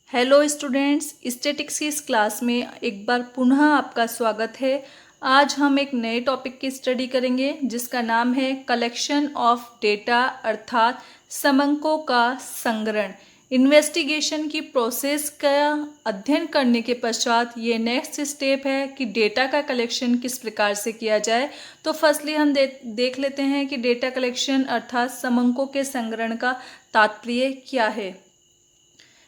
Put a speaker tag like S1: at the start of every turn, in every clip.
S1: Hello students, statics की इस class में एक बार पुनः आपका स्वागत है। आज हम एक नए टॉपिक की स्टडी करेंगे जिसका नाम है कलेक्शन ऑफ डेटा अर्थात समंकों का संग्रहण। इन्वेस्टिगेशन की प्रोसेस का अध्ययन करने के पश्चात ये नेक्स्ट स्टेप है कि डेटा का कलेक्शन किस प्रकार से किया जाए। तो फर्स्टली हम देख लेते हैं कि डेटा कलेक्शन अर्थात समंकों के संग्रहण का तात्पर्य क्या है।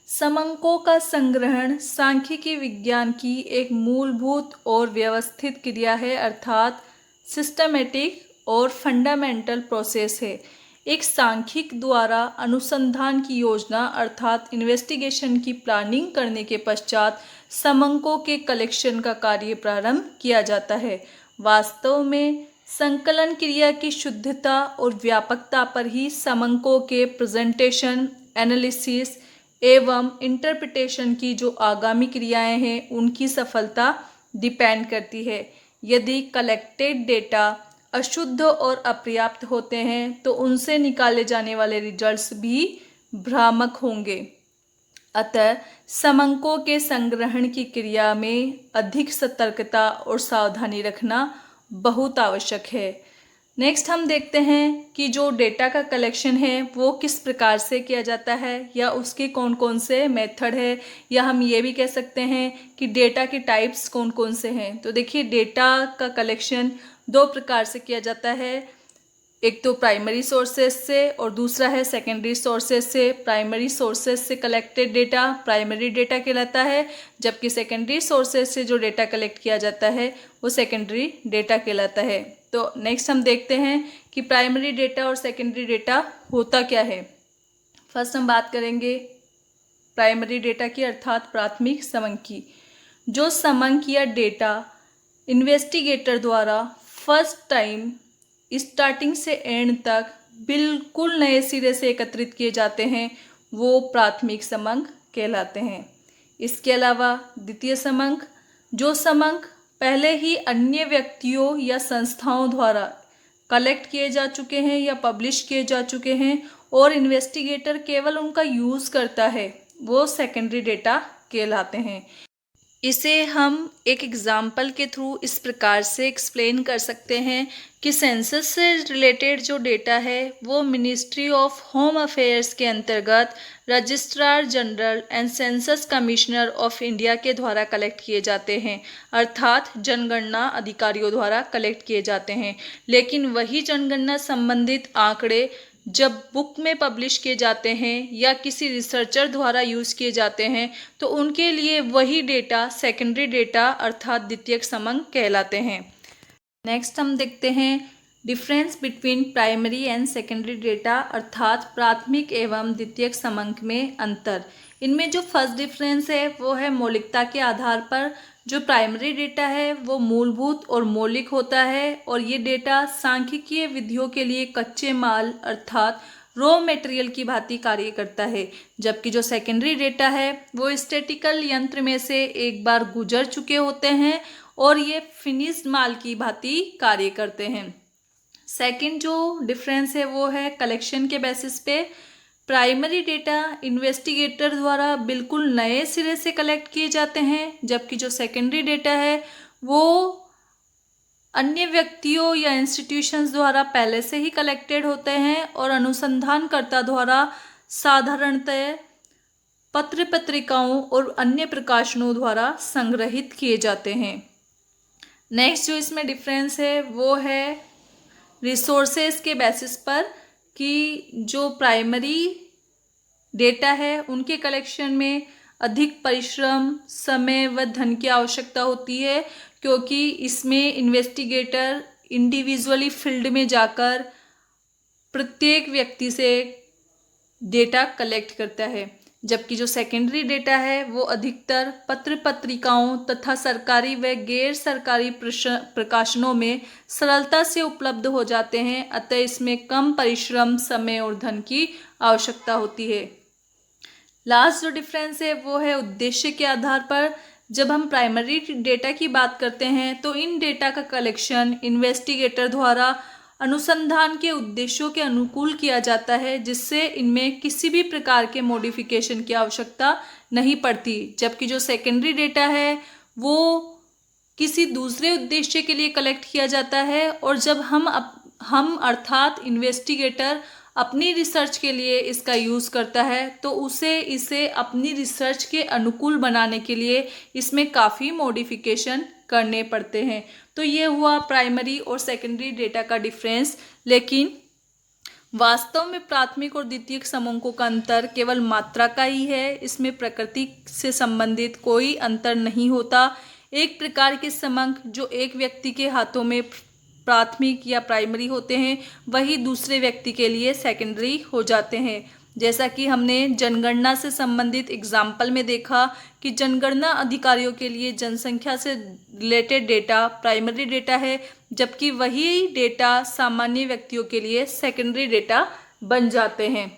S1: समंकों का संग्रहण सांख्यिकी विज्ञान की एक मूलभूत और व्यवस्थित क्रिया है अर्थात सिस्टमेटिक और फंडामेंटल प्रोसेस है। एक सांख्यिक द्वारा अनुसंधान की योजना अर्थात इन्वेस्टिगेशन की प्लानिंग करने के पश्चात समंकों के कलेक्शन का कार्य प्रारंभ किया जाता है। वास्तव में संकलन क्रिया की शुद्धता और व्यापकता पर ही समंकों के प्रेजेंटेशन, एनालिसिस एवं इंटरप्रिटेशन की जो आगामी क्रियाएं हैं उनकी सफलता डिपेंड करती है। यदि कलेक्टेड डेटा अशुद्ध और अपर्याप्त होते हैं तो उनसे निकाले जाने वाले रिजल्ट्स भी भ्रामक होंगे। अतः समंकों के संग्रहण की क्रिया में अधिक सतर्कता और सावधानी रखना बहुत आवश्यक है। नेक्स्ट हम देखते हैं कि जो डेटा का कलेक्शन है वो किस प्रकार से किया जाता है या उसके कौन कौन से मेथड है, या हम ये भी कह सकते हैं कि डेटा के टाइप्स कौन कौन से हैं। तो देखिए, डेटा का कलेक्शन दो प्रकार से किया जाता है, एक तो प्राइमरी सोर्सेज से और दूसरा है सेकेंडरी सोर्सेज से। प्राइमरी सोर्सेज से कलेक्टेड डेटा प्राइमरी डेटा कहलाता है, जबकि सेकेंडरी सोर्सेज से जो डेटा कलेक्ट किया जाता है वो सेकेंडरी डेटा कहलाता है। तो नेक्स्ट हम देखते हैं कि प्राइमरी डेटा और सेकेंडरी डेटा होता क्या है। फर्स्ट हम बात करेंगे प्राइमरी डेटा की अर्थात प्राथमिक समंक की। जो समंक या डेटा इन्वेस्टिगेटर द्वारा फर्स्ट टाइम स्टार्टिंग से एंड तक बिल्कुल नए सिरे से एकत्रित किए जाते हैं वो प्राथमिक समंक कहलाते हैं। इसके अलावा द्वितीय समंक, जो समंक पहले ही अन्य व्यक्तियों या संस्थाओं द्वारा कलेक्ट किए जा चुके हैं या पब्लिश किए जा चुके हैं और इन्वेस्टिगेटर केवल उनका यूज़ करता है, वो सेकेंडरी डेटा कहलाते हैं। इसे हम एक एग्जाम्पल के थ्रू इस प्रकार से एक्सप्लेन कर सकते हैं कि सेंसस से रिलेटेड जो डेटा है वो मिनिस्ट्री ऑफ होम अफेयर्स के अंतर्गत registrar general and census commissioner of India के द्वारा कलेक्ट किए जाते हैं, अर्थात जनगणना अधिकारियों द्वारा कलेक्ट किए जाते हैं। लेकिन वही जनगणना संबंधित आंकड़े जब बुक में पब्लिश किए जाते हैं या किसी रिसर्चर द्वारा यूज़ किए जाते हैं तो उनके लिए वही डेटा सेकेंडरी डेटा अर्थात द्वितीयक समंक कहलाते हैं। नेक्स्ट हम देखते हैं difference between primary and secondary data अर्थात प्राथमिक एवं द्वितीयक समंक में अंतर। इनमें जो फर्स्ट डिफरेंस है वो है मौलिकता के आधार पर। जो प्राइमरी डेटा है वो मूलभूत और मौलिक होता है और ये डेटा सांख्यिकीय विधियों के लिए कच्चे माल अर्थात रॉ मटेरियल की भांति कार्य करता है, जबकि जो सेकेंडरी डेटा है वो स्टैटिकल यंत्र में से एक बार गुजर चुके होते हैं और ये फिनिश्ड माल की भांति कार्य करते हैं। सेकंड जो डिफरेंस है वो है कलेक्शन के बेसिस पे। प्राइमरी डेटा इन्वेस्टिगेटर द्वारा बिल्कुल नए सिरे से कलेक्ट किए जाते हैं, जबकि जो सेकेंडरी डेटा है वो अन्य व्यक्तियों या इंस्टीट्यूशंस द्वारा पहले से ही कलेक्टेड होते हैं और अनुसंधानकर्ता द्वारा साधारणतः पत्र पत्रिकाओं और अन्य प्रकाशनों द्वारा संग्रहित किए जाते हैं। नेक्स्ट जो इसमें डिफरेंस है वो है रिसोर्सेज के बेसिस पर कि जो प्राइमरी डेटा है उनके कलेक्शन में अधिक परिश्रम, समय व धन की आवश्यकता होती है, क्योंकि इसमें इन्वेस्टिगेटर इंडिविजुअली फील्ड में जाकर प्रत्येक व्यक्ति से डेटा कलेक्ट करता है, जबकि जो सेकेंडरी डेटा है वो अधिकतर पत्र पत्रिकाओं तथा सरकारी व गैर सरकारी प्रकाशनों में सरलता से उपलब्ध हो जाते हैं। अतः इसमें कम परिश्रम, समय और धन की आवश्यकता होती है। लास्ट जो डिफरेंस है वो है उद्देश्य के आधार पर। जब हम प्राइमरी डेटा की बात करते हैं तो इन डेटा का कलेक्शन इन्वेस्टिगेटर द्वारा अनुसंधान के उद्देश्यों के अनुकूल किया जाता है, जिससे इनमें किसी भी प्रकार के मॉडिफिकेशन की आवश्यकता नहीं पड़ती, जबकि जो सेकेंडरी डेटा है वो किसी दूसरे उद्देश्य के लिए कलेक्ट किया जाता है। और जब हम अर्थात इन्वेस्टिगेटर अपनी रिसर्च के लिए इसका यूज़ करता है तो इसे अपनी रिसर्च के अनुकूल बनाने के लिए इसमें काफ़ी मॉडिफिकेशन करने पड़ते हैं। तो ये हुआ प्राइमरी और सेकेंडरी डेटा का डिफरेंस। लेकिन वास्तव में प्राथमिक और द्वितीयक समूहों का अंतर केवल मात्रा का ही है, इसमें प्रकृति से संबंधित कोई अंतर नहीं होता। एक प्रकार के समंक जो एक व्यक्ति के हाथों में प्राथमिक या प्राइमरी होते हैं वही दूसरे व्यक्ति के लिए सेकेंडरी हो जाते हैं। जैसा कि हमने जनगणना से संबंधित एग्जाम्पल में देखा कि जनगणना अधिकारियों के लिए जनसंख्या से रिलेटेड डेटा प्राइमरी डेटा है, जबकि वही डेटा सामान्य व्यक्तियों के लिए सेकेंडरी डेटा बन जाते हैं।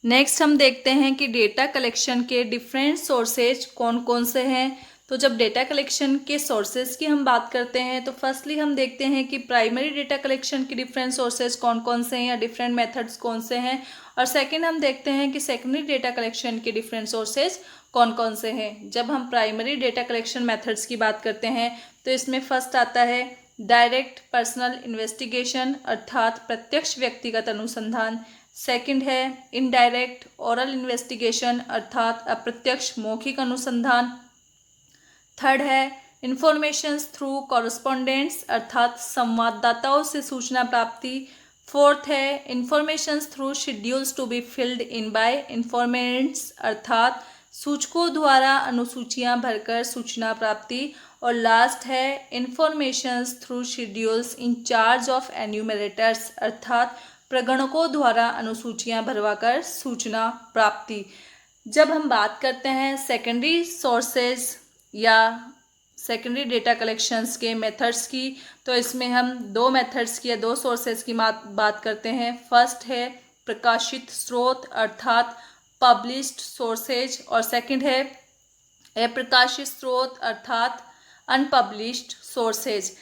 S1: नेक्स्ट हम देखते हैं कि डेटा कलेक्शन के डिफरेंट सोर्सेज कौन कौन से हैं। तो जब डेटा कलेक्शन के सोर्सेज की हम बात करते हैं तो फर्स्टली हम देखते हैं कि प्राइमरी डेटा कलेक्शन के डिफरेंट सोर्सेज कौन कौन से हैं या डिफरेंट मेथड्स कौन से हैं, और सेकंड हम देखते हैं कि सेकेंडरी डेटा कलेक्शन के डिफरेंट सोर्सेज कौन कौन से हैं। जब हम प्राइमरी डेटा कलेक्शन मेथड्स की बात करते हैं तो इसमें फर्स्ट आता है डायरेक्ट पर्सनल इन्वेस्टिगेशन अर्थात प्रत्यक्ष व्यक्तिगत अनुसंधान। सेकंड है इनडायरेक्ट ओरल इन्वेस्टिगेशन अर्थात अप्रत्यक्ष मौखिक अनुसंधान। थर्ड है इंफॉर्मेशंस थ्रू कॉरस्पॉन्डेंट्स अर्थात संवाददाताओं से सूचना प्राप्ति। फोर्थ है informations through schedules to be filled in by informants अर्थात सूचकों द्वारा अनुसूचियां भरकर सूचना प्राप्ति। और लास्ट है informations through schedules in charge of enumerators अर्थात प्रगणकों द्वारा अनुसूचियां भरवाकर सूचना प्राप्ति। जब हम बात करते हैं सेकेंडरी सोर्सेज या सेकेंडरी डेटा कलेक्शंस के मेथड्स की, तो इसमें हम दो मेथड्स की या दो सोर्सेज की बात करते हैं। फर्स्ट है प्रकाशित स्रोत अर्थात पब्लिश्ड सोर्सेज, और सेकंड है अप्रकाशित स्रोत अर्थात अनपब्लिश्ड सोर्सेज।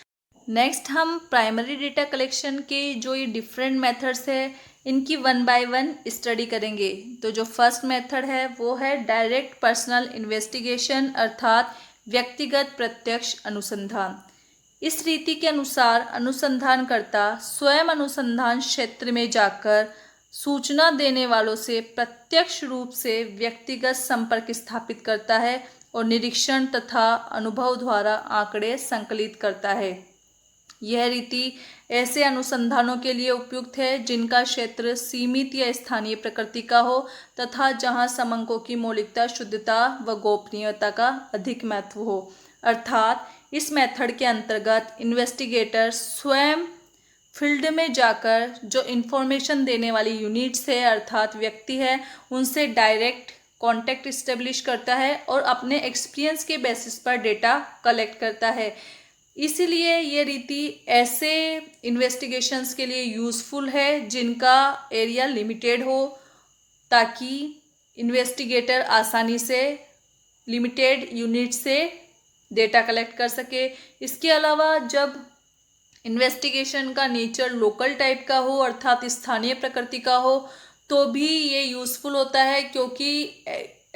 S1: नेक्स्ट हम प्राइमरी डेटा कलेक्शन के जो ये डिफरेंट मेथड्स है इनकी वन बाय वन स्टडी करेंगे। तो जो फर्स्ट मेथड है वो है डायरेक्ट पर्सनल इन्वेस्टिगेशन अर्थात व्यक्तिगत प्रत्यक्ष अनुसंधान। इस रीति के अनुसार अनुसंधानकर्ता स्वयं अनुसंधान क्षेत्र में जाकर सूचना देने वालों से प्रत्यक्ष रूप से व्यक्तिगत संपर्क स्थापित करता है और निरीक्षण तथा अनुभव द्वारा आंकड़े संकलित करता है। यह रीति ऐसे अनुसंधानों के लिए उपयुक्त है जिनका क्षेत्र सीमित या स्थानीय प्रकृति का हो तथा जहां समंकों की मौलिकता, शुद्धता व गोपनीयता का अधिक महत्व हो। अर्थात इस मेथड के अंतर्गत इन्वेस्टिगेटर स्वयं फील्ड में जाकर जो इन्फॉर्मेशन देने वाली यूनिट्स है अर्थात व्यक्ति है उनसे डायरेक्ट कांटेक्ट इस्टेब्लिश करता है और अपने एक्सपीरियंस के बेसिस पर डेटा कलेक्ट करता है। इसीलिए ये रीति ऐसे इन्वेस्टिगेशंस के लिए यूज़फुल है जिनका एरिया लिमिटेड हो, ताकि इन्वेस्टिगेटर आसानी से लिमिटेड यूनिट से डेटा कलेक्ट कर सके। इसके अलावा जब इन्वेस्टिगेशन का नेचर लोकल टाइप का हो अर्थात स्थानीय प्रकृति का हो तो भी ये यूज़फुल होता है, क्योंकि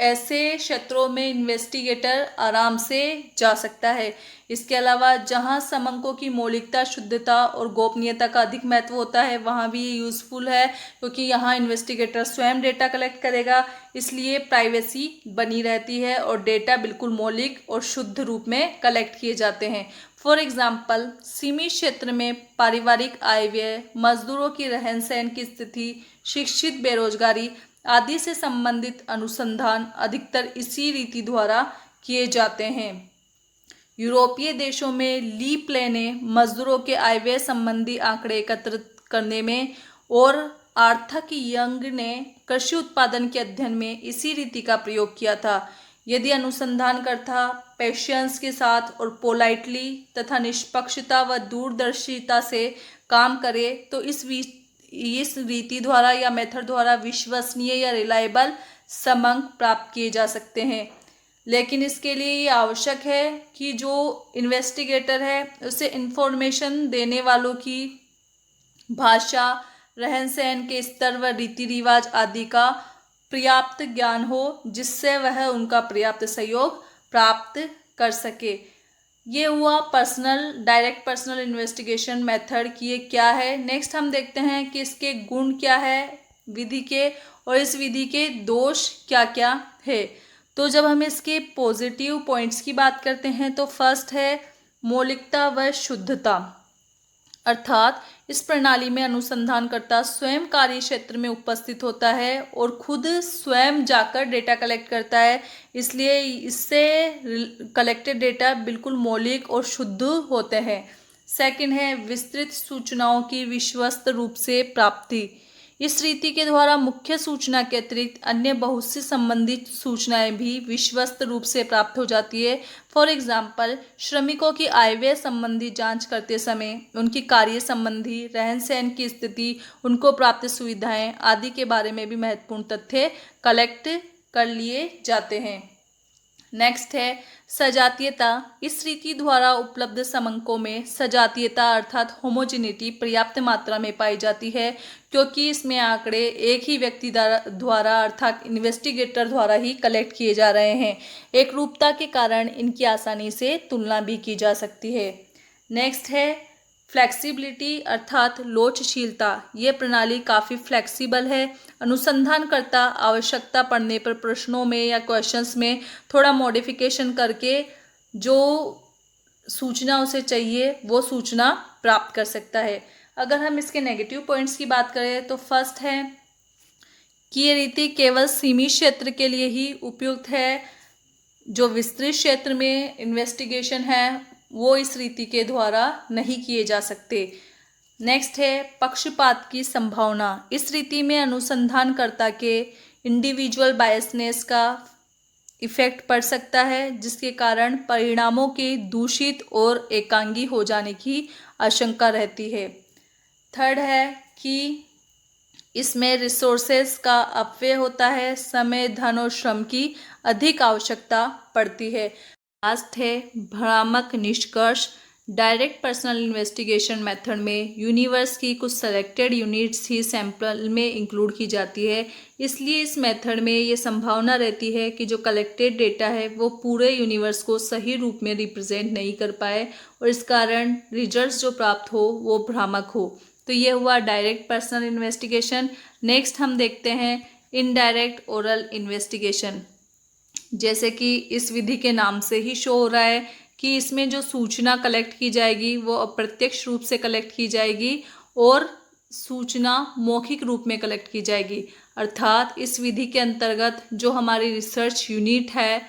S1: ऐसे क्षेत्रों में इन्वेस्टिगेटर आराम से जा सकता है। इसके अलावा जहां समंकों की मौलिकता, शुद्धता और गोपनीयता का अधिक महत्व होता है वहां भी ये यूज़फुल है, क्योंकि यहां इन्वेस्टिगेटर स्वयं डेटा कलेक्ट करेगा, इसलिए प्राइवेसी बनी रहती है और डेटा बिल्कुल मौलिक और शुद्ध रूप में कलेक्ट किए जाते हैं। फॉर एग्जाम्पल सीमित क्षेत्र में पारिवारिक आय व्यय, मजदूरों की रहन सहन की स्थिति, शिक्षित बेरोजगारी आदि से संबंधित अनुसंधान अधिकतर इसी रीति द्वारा किए जाते हैं। यूरोपीय देशों में ली प्ले ने मजदूरों के आय व्यय संबंधी आंकड़े एकत्रित करने में और आर्थर यंग ने कृषि उत्पादन के अध्ययन में इसी रीति का प्रयोग किया था। यदि अनुसंधानकर्ता पेशेंस के साथ और पोलाइटली तथा निष्पक्षता व दूरदर्शिता से काम करे तो इस रीति द्वारा या मेथड द्वारा विश्वसनीय या रिलायबल समंक प्राप्त किए जा सकते हैं। लेकिन इसके लिए ये आवश्यक है कि जो इन्वेस्टिगेटर है उसे इन्फॉर्मेशन देने वालों की भाषा, रहन सहन के स्तर व रीति रिवाज आदि का पर्याप्त ज्ञान हो जिससे वह उनका पर्याप्त सहयोग प्राप्त कर सके। ये हुआ डायरेक्ट पर्सनल इन्वेस्टिगेशन मेथड कि ये क्या है। नेक्स्ट हम देखते हैं कि इसके गुण क्या है विधि के, और इस विधि के दोष क्या क्या है। तो जब हम इसके पॉजिटिव पॉइंट्स की बात करते हैं तो फर्स्ट है मौलिकता व शुद्धता, अर्थात इस प्रणाली में अनुसंधानकर्ता स्वयं कार्य क्षेत्र में उपस्थित होता है और खुद स्वयं जाकर डेटा कलेक्ट करता है, इसलिए इससे कलेक्टेड डेटा बिल्कुल मौलिक और शुद्ध होते हैं। सेकंड है विस्तृत सूचनाओं की विश्वस्त रूप से प्राप्ति। इस रीति के द्वारा मुख्य सूचना के अतिरिक्त अन्य बहुत सी संबंधित सूचनाएं भी विश्वस्त रूप से प्राप्त हो जाती है। फॉर एग्जाम्पल, श्रमिकों की आय व्यय संबंधी जांच करते समय उनकी कार्य संबंधी, रहन सहन की स्थिति, उनको प्राप्त सुविधाएं आदि के बारे में भी महत्वपूर्ण तथ्य कलेक्ट कर लिए जाते हैं। नेक्स्ट है सजातीयता। इस रीति द्वारा उपलब्ध समंकों में सजातीयता अर्थात होमोजेनिटी पर्याप्त मात्रा में पाई जाती है, क्योंकि इसमें आंकड़े एक ही व्यक्ति द्वारा अर्थात इन्वेस्टिगेटर द्वारा ही कलेक्ट किए जा रहे हैं। एक रूपता के कारण इनकी आसानी से तुलना भी की जा सकती है। नेक्स्ट है फ्लेक्सिबिलिटी अर्थात लोचशीलता। ये प्रणाली काफ़ी फ्लेक्सिबल है। अनुसंधानकर्ता आवश्यकता पड़ने पर प्रश्नों में या क्वेश्चंस में थोड़ा मॉडिफिकेशन करके जो सूचना उसे चाहिए वो सूचना प्राप्त कर सकता है। अगर हम इसके नेगेटिव पॉइंट्स की बात करें तो फर्स्ट है कि ये रीति केवल सीमित क्षेत्र के लिए ही उपयुक्त है। जो विस्तृत क्षेत्र में इन्वेस्टिगेशन है वो इस रीति के द्वारा नहीं किए जा सकते। नेक्स्ट है पक्षपात की संभावना। इस रीति में अनुसंधानकर्ता के इंडिविजुअल बायसनेस का इफेक्ट पड़ सकता है, जिसके कारण परिणामों के दूषित और एकांगी हो जाने की आशंका रहती है। थर्ड है कि इसमें रिसोर्सेस का अपव्यय होता है, समय, धन और श्रम की अधिक आवश्यकता पड़ती है। लास्ट है भ्रामक निष्कर्ष। डायरेक्ट पर्सनल इन्वेस्टिगेशन मेथड में यूनिवर्स की कुछ सेलेक्टेड यूनिट्स ही सैंपल में इंक्लूड की जाती है, इसलिए इस मेथड में ये संभावना रहती है कि जो कलेक्टेड डेटा है वो पूरे यूनिवर्स को सही रूप में रिप्रेजेंट नहीं कर पाए और इस कारण रिजल्ट्स जो प्राप्त हो वो भ्रामक हो। तो ये हुआ डायरेक्ट पर्सनल इन्वेस्टिगेशन। नेक्स्ट हम देखते हैं इनडायरेक्ट ओरल इन्वेस्टिगेशन। जैसे कि इस विधि के नाम से ही शो हो रहा है कि इसमें जो सूचना कलेक्ट की जाएगी वो अप्रत्यक्ष रूप से कलेक्ट की जाएगी और सूचना मौखिक रूप में कलेक्ट की जाएगी, अर्थात इस विधि के अंतर्गत जो हमारी रिसर्च यूनिट है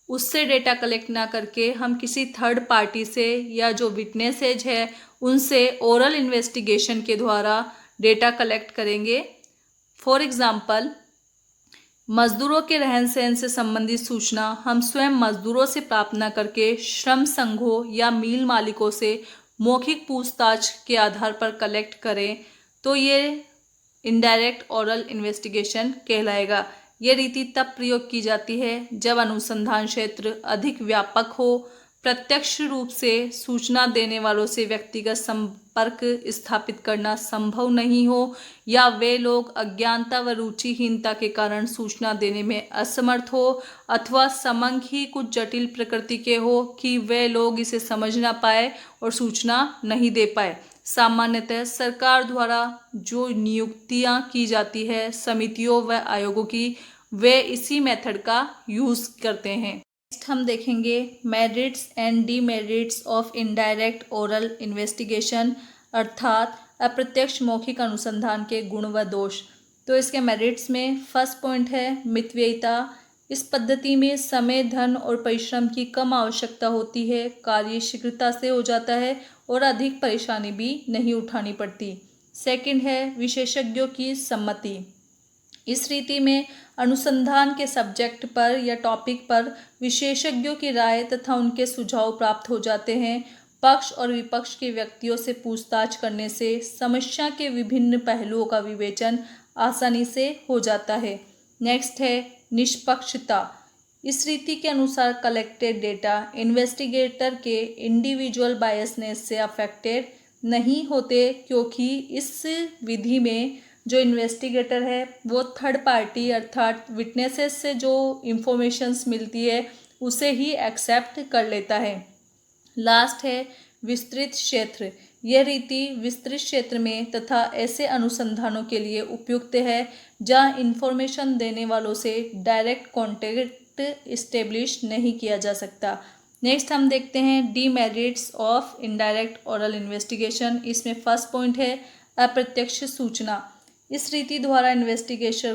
S1: उससे डेटा कलेक्ट ना करके हम किसी थर्ड पार्टी से या जो विटनेसेज है उनसे ओरल इन्वेस्टिगेशन के द्वारा डेटा कलेक्ट करेंगे। फॉर एग्जाम्पल, मजदूरों के रहन सहन से संबंधित सूचना हम स्वयं मजदूरों से प्राप्त न करके श्रम संघों या मिल मालिकों से मौखिक पूछताछ के आधार पर कलेक्ट करें तो ये इनडायरेक्ट ओरल इन्वेस्टिगेशन कहलाएगा। ये रीति तब प्रयोग की जाती है जब अनुसंधान क्षेत्र अधिक व्यापक हो, प्रत्यक्ष रूप से सूचना देने वालों से व्यक्तिगत संपर्क स्थापित करना संभव नहीं हो या वे लोग अज्ञानता व रुचिहीनता के कारण सूचना देने में असमर्थ हो अथवा समंग ही कुछ जटिल प्रकृति के हो कि वे लोग इसे समझ ना पाए और सूचना नहीं दे पाए। सामान्यतः सरकार द्वारा जो नियुक्तियां की जाती है समितियों व आयोगों की, वे इसी मेथड का यूज़ करते हैं। नेक्स्ट हम देखेंगे merits and demerits of indirect oral investigation, अर्थात अप्रत्यक्ष मौखिक अनुसंधान के गुण व दोष। तो इसके मेरिट्स में फर्स्ट पॉइंट है मितव्ययिता। इस पद्धति में समय, धन और परिश्रम की कम आवश्यकता होती है, कार्य शीघ्रता से हो जाता है और अधिक परेशानी भी नहीं उठानी पड़ती। सेकंड है विशेषज्ञों की सम्मति। इस रीति में अनुसंधान के सब्जेक्ट पर या टॉपिक पर विशेषज्ञों की राय तथा उनके सुझाव प्राप्त हो जाते हैं। पक्ष और विपक्ष के व्यक्तियों से पूछताछ करने से समस्या के विभिन्न पहलुओं का विवेचन आसानी से हो जाता है। नेक्स्ट है निष्पक्षता। इस रीति के अनुसार कलेक्टेड डेटा इन्वेस्टिगेटर के इंडिविजुअल बायसनेस से अफेक्टेड नहीं होते, क्योंकि इस विधि में जो इन्वेस्टिगेटर है वो थर्ड पार्टी अर्थात विटनेसेस से जो इंफॉर्मेशंस मिलती है उसे ही एक्सेप्ट कर लेता है। लास्ट है विस्तृत क्षेत्र। यह रीति विस्तृत क्षेत्र में तथा ऐसे अनुसंधानों के लिए उपयुक्त है जहां इंफॉर्मेशन देने वालों से डायरेक्ट कॉन्टेक्ट इस्टेब्लिश नहीं किया जा सकता। नेक्स्ट हम देखते हैं demerits of indirect oral investigation. इसमें फर्स्ट पॉइंट है अप्रत्यक्ष सूचना। इस रीति द्वारा इन्वेस्टिगेटर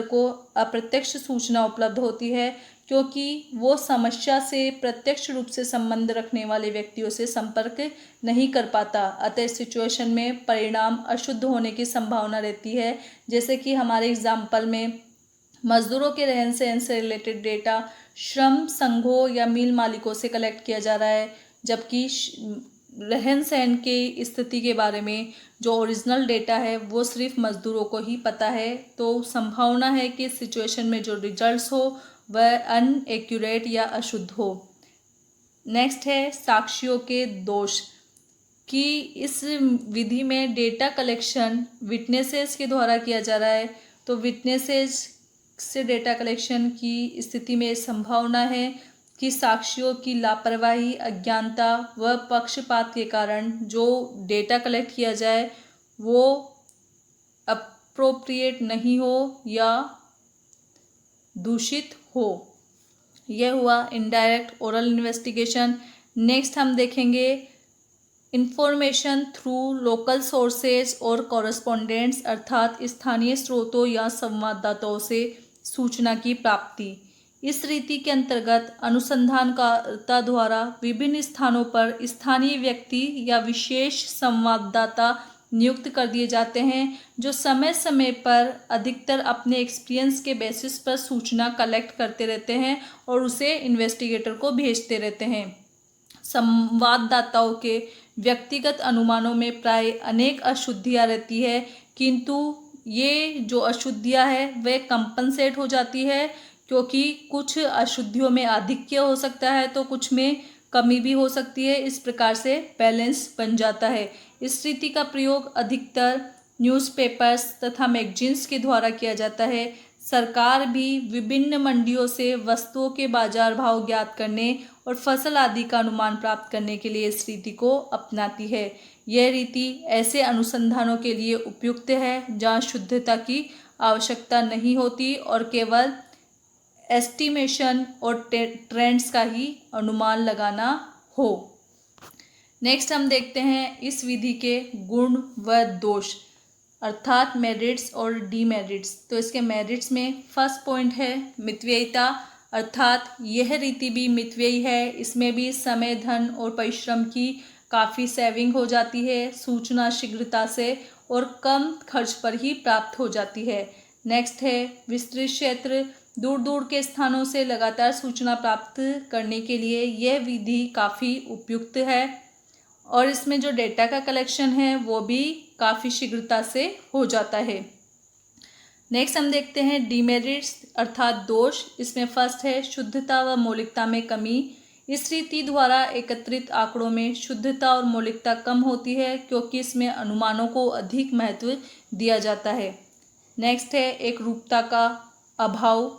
S1: को अप्रत्यक्ष सूचना उपलब्ध होती है क्योंकि वो समस्या से प्रत्यक्ष रूप से संबंध रखने वाले व्यक्तियों से संपर्क नहीं कर पाता। अतः इस सिचुएशन में परिणाम अशुद्ध होने की संभावना रहती है। जैसे कि हमारे एग्जाम्पल में मजदूरों के रहन सहन से रिलेटेड डेटा श्रम संघों या मिल मालिकों से कलेक्ट किया जा रहा है, जबकि रहन सहन की स्थिति के बारे में जो ओरिजिनल डेटा है वो सिर्फ मजदूरों को ही पता है। तो संभावना है कि इस सिचुएशन में जो रिजल्ट्स हो वह अनएक्यूरेट या अशुद्ध हो। नेक्स्ट है साक्ष्यों के दोष। कि इस विधि में डेटा कलेक्शन विटनेसेस के द्वारा किया जा रहा है, तो विटनेसेस से डेटा कलेक्शन की स्थिति में संभावना है कि साक्ष्यों की लापरवाही, अज्ञानता व पक्षपात के कारण जो डेटा कलेक्ट किया जाए वो अप्रोप्रिएट नहीं हो या दूषित हो। यह हुआ इनडायरेक्ट ओरल इन्वेस्टिगेशन। नेक्स्ट हम देखेंगे इंफॉर्मेशन थ्रू लोकल सोर्सेज और कॉरेस्पोंडेंट्स अर्थात स्थानीय स्रोतों या संवाददाताओं से सूचना की प्राप्ति। इस रीति के अंतर्गत अनुसंधानकर्ता द्वारा विभिन्न स्थानों पर स्थानीय व्यक्ति या विशेष संवाददाता नियुक्त कर दिए जाते हैं जो समय समय पर अधिकतर अपने एक्सपीरियंस के बेसिस पर सूचना कलेक्ट करते रहते हैं और उसे इन्वेस्टिगेटर को भेजते रहते हैं। संवाददाताओं के व्यक्तिगत अनुमानों में प्राय अनेक अशुद्धियाँ रहती है, किंतु ये जो अशुद्धियाँ है वह कंपनसेट हो जाती है क्योंकि कुछ अशुद्धियों में आधिक्य हो सकता है तो कुछ में कमी भी हो सकती है। इस प्रकार से बैलेंस बन जाता है। इस रीति का प्रयोग अधिकतर न्यूज़पेपर्स तथा मैगजीन्स के द्वारा किया जाता है। सरकार भी विभिन्न मंडियों से वस्तुओं के बाजार भाव ज्ञात करने और फसल आदि का अनुमान प्राप्त करने के लिए इस रीति को अपनाती है। यह रीति ऐसे अनुसंधानों के लिए उपयुक्त है जहाँ शुद्धता की आवश्यकता नहीं होती और केवल एस्टिमेशन और ट्रेंड्स का ही अनुमान लगाना हो। नेक्स्ट हम देखते हैं इस विधि के गुण व दोष अर्थात मेरिट्स और डीमेरिट्स। तो इसके मेरिट्स में फर्स्ट पॉइंट है मितव्ययिता अर्थात यह रीति भी मितव्ययी है। इसमें भी समय, धन और परिश्रम की काफ़ी सेविंग हो जाती है। सूचना शीघ्रता से और कम खर्च पर ही प्राप्त हो जाती है। नेक्स्ट है विस्तृत क्षेत्र। दूर दूर के स्थानों से लगातार सूचना प्राप्त करने के लिए यह विधि काफ़ी उपयुक्त है और इसमें जो डेटा का कलेक्शन है वो भी काफ़ी शीघ्रता से हो जाता है। नेक्स्ट हम देखते हैं डीमेरिट्स अर्थात दोष। इसमें फर्स्ट है शुद्धता व मौलिकता में कमी। इस रीति द्वारा एकत्रित आंकड़ों में शुद्धता और मौलिकता कम होती है क्योंकि इसमें अनुमानों को अधिक महत्व दिया जाता है। नेक्स्ट है एक रूपता का अभाव।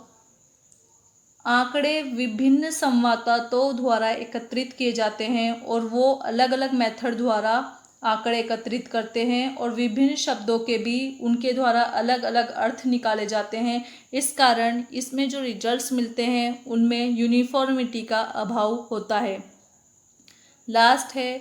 S1: आंकड़े विभिन्न संवाददाताओं द्वारा एकत्रित किए जाते हैं और वो अलग अलग मेथड द्वारा आंकड़े एकत्रित करते हैं और विभिन्न शब्दों के भी उनके द्वारा अलग अलग अर्थ निकाले जाते हैं। इस कारण इसमें जो रिजल्ट्स मिलते हैं उनमें यूनिफॉर्मिटी का अभाव होता है। लास्ट है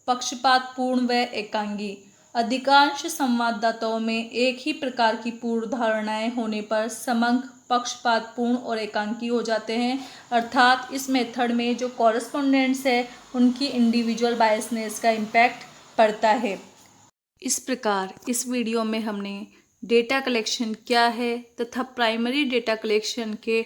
S1: पक्षपातपूर्ण व एकांगी। अधिकांश संवाददाताओं में एक ही प्रकार की पूर्व धारणाएं होने पर समंक पक्षपातपूर्ण और एकांकी हो जाते हैं अर्थात इस मेथड में जो कॉरेस्पोंडेंट्स है उनकी इंडिविजुअल बायसनेस का इम्पैक्ट पड़ता है। इस प्रकार इस वीडियो में हमने डेटा कलेक्शन क्या है तथा प्राइमरी डेटा कलेक्शन के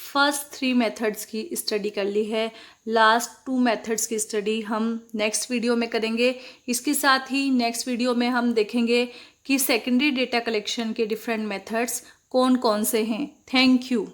S1: फर्स्ट 3 मेथड्स की स्टडी कर ली है। लास्ट 2 मेथड्स की स्टडी हम नेक्स्ट वीडियो में करेंगे। इसके साथ ही नेक्स्ट वीडियो में हम देखेंगे कि सेकेंडरी डेटा कलेक्शन के डिफरेंट मेथड्स कौन कौन से हैं। Thank you.